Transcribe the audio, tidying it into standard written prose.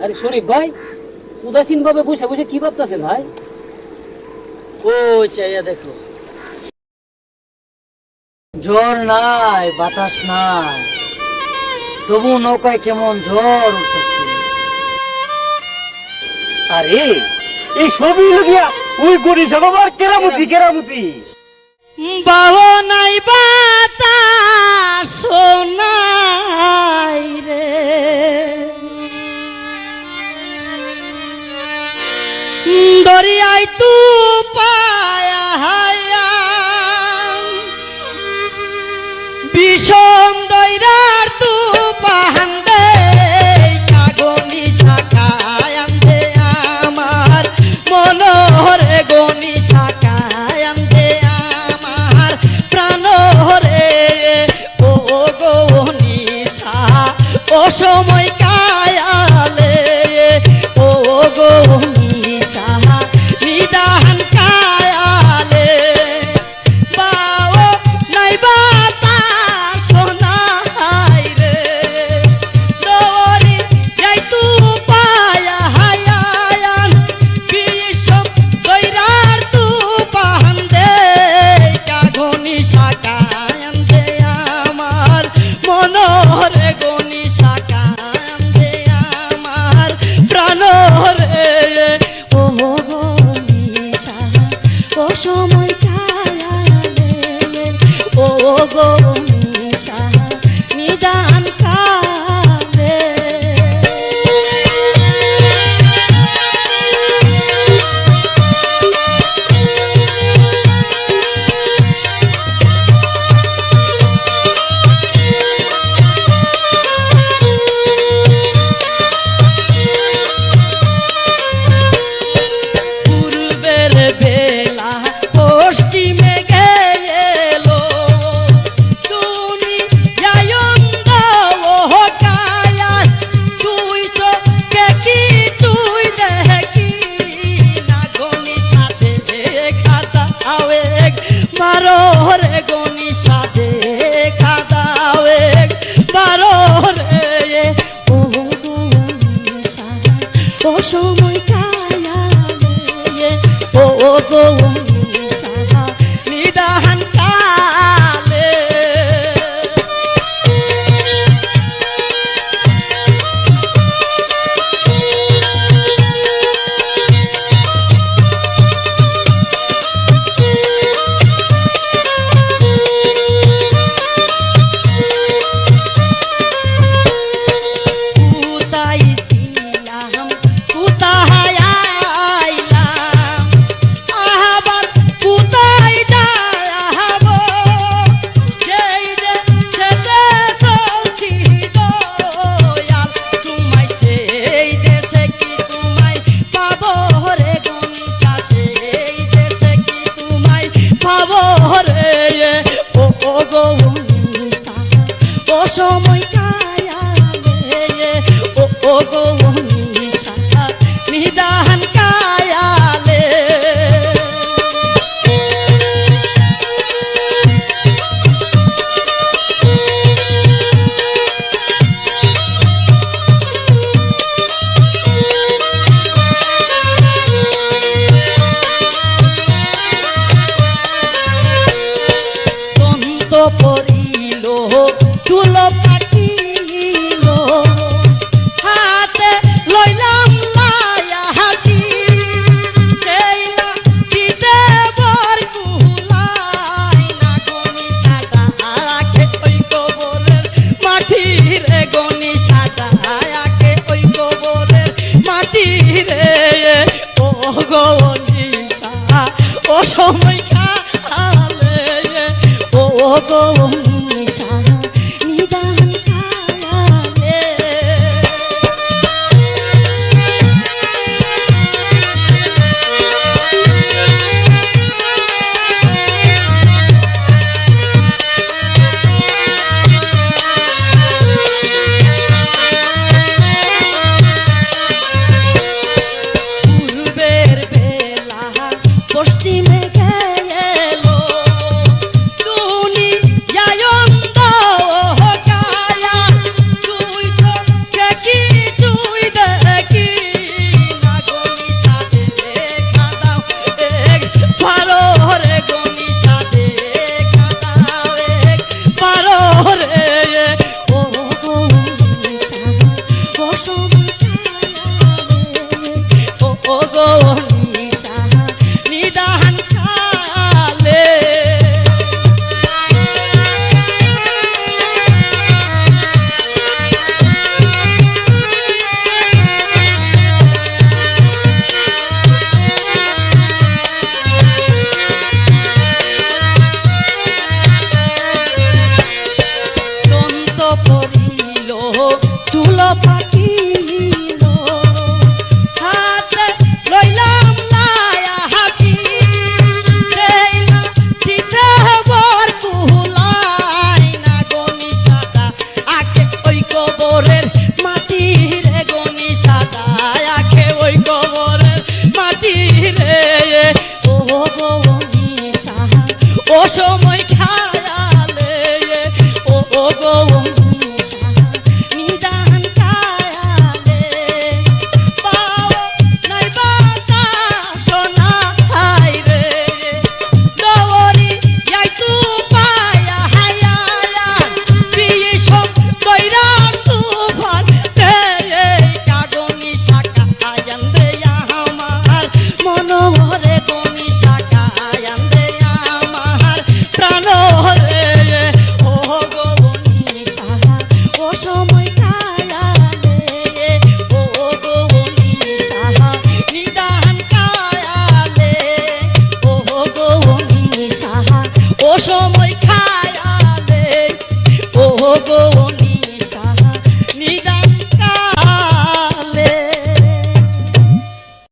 আরে শরীফ ভাই, উদাসীন ভাবে বসে বসে কি ভাবতেছেন ভাই? ও চাইয়া দেখো, ঝড় নাই, বাতাস নাই, তবু নৌকায় কেমন ঝড় উঠতেছে। আরে এই সবই লগিয়া ওই গরিব বাবার কেরামতি কেরামতি। বাবু নাই বাতাস নাই রে, দরিয়ায় তু পায়া বিষম দৈরার তু পাহান্দে কাগনি শাখায় আন্দে আমার মনোহরে গনি শাখায় আন্দে আমার প্রাণহরে ও গনি শাখা ও সময় কায়ালে ও গনি শাখা নিদান কায়ালে বাও নাই বাতাস নাই রে, দরি যাই তু পায়া হায়ান বিষম দৈরার তু পাহান্দে কাগনি শাখায় দে আমার মনোহরে গনি শাখায় দে আমার প্রাণহরে ও গনি শাখা ও সময় কায়ালে ও গনি শাখা নিদান কালে। পূর্বের বেলা পশ্চিমে গেলো তুমি যায়ন্দ ও কায়া তুই তো কি তুই দেখি না গনি সাথে খাতা আবেগ বারো রে গনি সাথে খাতা আবেগ বারো রে ও গনি সাথে ও সময় কায়ালে ও গনি সাথে নিদান কালে। কোথায় ছিলাম কোথায় আইলাম আবার কোথায় যাব, যেই দেশে চলছি দয়াল তোমায় সেই দেশে কি তোমায় পাবো রে গনি শাখা, সেই দেশে কি তোমায় পাবো রে ও গনি শাখা ও সময় কায়ালে ও গনি শাখা নিদান কায়ালে। দন্ত পড়িল চুল পাকিল হাতে লইলাম লায়া হাতি সেইলা দিতে বর কুলাই না গনি সাটা রাখে ওই কবরের মাটি রে গনি সাটা রাখে ওই কবরের মাটি রে ও গনি সাটা ও সময় কালে ও গনি শাখা নিদান কালে। পূর্বের বেলা পশ্চিমে গেলো তুমি যাই চুল পাকিল হাতে লইলাম লায়া হাতি সেইলা চিঠে বর কুলাই না গনি সাদা আকে ওই কবরের মাটি রে গনি সাদা আকে ওই কবরের মাটি রে ও গনি সাহা ও সময় খায়ালে ও গনি সাহা নিদান কায়ালে পাও নাই বাতা সোনা হাই রে দওরি যাই তু পায়া হায়া বিয়ে সব কইরা তুফান রে কাগনি শাকা আয়ান দে আমার মনোহরে গনি শাকা আয়ান দে আমার প্রাণ রে ও গনি শাহা ও সময় কায়ালে ও গনি শাহা নিদান কায়ালে ও গনি শাহা ও সময় খায়ালে ও গনি